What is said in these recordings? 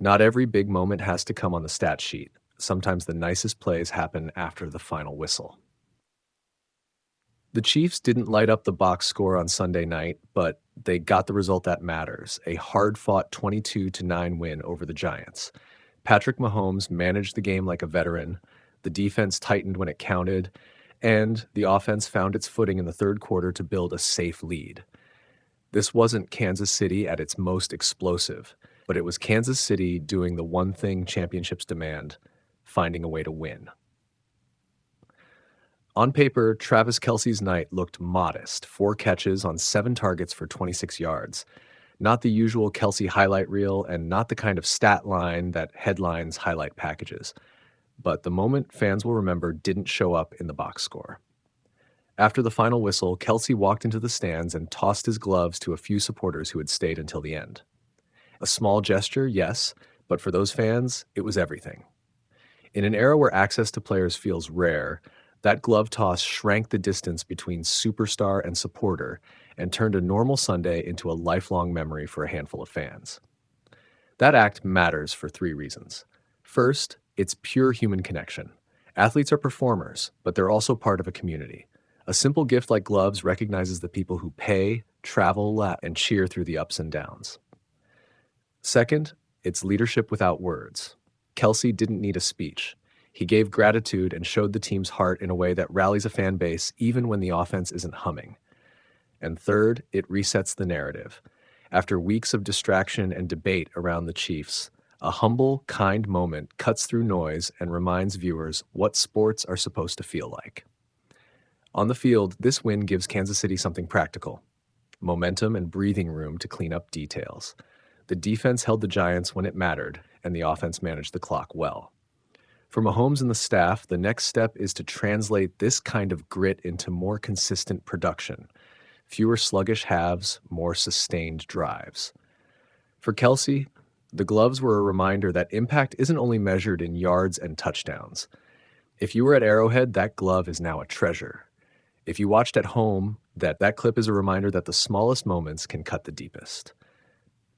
Not every big moment has to come on the stat sheet. Sometimes the nicest plays happen after the final whistle. The Chiefs didn't light up the box score on Sunday night, but they got the result that matters, a hard-fought 22-9 win over the Giants. Patrick Mahomes managed the game like a veteran, the defense tightened when it counted, and the offense found its footing in the third quarter to build a safe lead. This wasn't Kansas City at its most explosive, but it was Kansas City doing the one thing championships demand, finding a way to win. On paper, Travis Kelce's night looked modest, 4 catches on 7 targets for 26 yards. Not the usual Kelce highlight reel and not the kind of stat line that headlines highlight packages. But the moment fans will remember didn't show up in the box score. After the final whistle, Kelce walked into the stands and tossed his gloves to a few supporters who had stayed until the end. A small gesture, yes, but for those fans, it was everything. In an era where access to players feels rare, that glove toss shrank the distance between superstar and supporter and turned a normal Sunday into a lifelong memory for a handful of fans. That act matters for 3 reasons. First, it's pure human connection. Athletes are performers, but they're also part of a community. A simple gift like gloves recognizes the people who pay, travel, and cheer through the ups and downs. Second, it's leadership without words. Kelce didn't need a speech. He gave gratitude and showed the team's heart in a way that rallies a fan base even when the offense isn't humming. And third, it resets the narrative. After weeks of distraction and debate around the Chiefs, a humble, kind moment cuts through noise and reminds viewers what sports are supposed to feel like. On the field, this win gives Kansas City something practical: momentum and breathing room to clean up details. The defense held the Giants when it mattered, and the offense managed the clock well. For Mahomes and the staff, the next step is to translate this kind of grit into more consistent production. Fewer sluggish halves, more sustained drives. For Kelce, the gloves were a reminder that impact isn't only measured in yards and touchdowns. If you were at Arrowhead, that glove is now a treasure. If you watched at home, that clip is a reminder that the smallest moments can cut the deepest.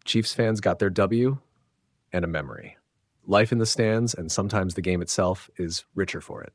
Chiefs fans got their W and a memory. Life in the stands, and sometimes the game itself, is richer for it.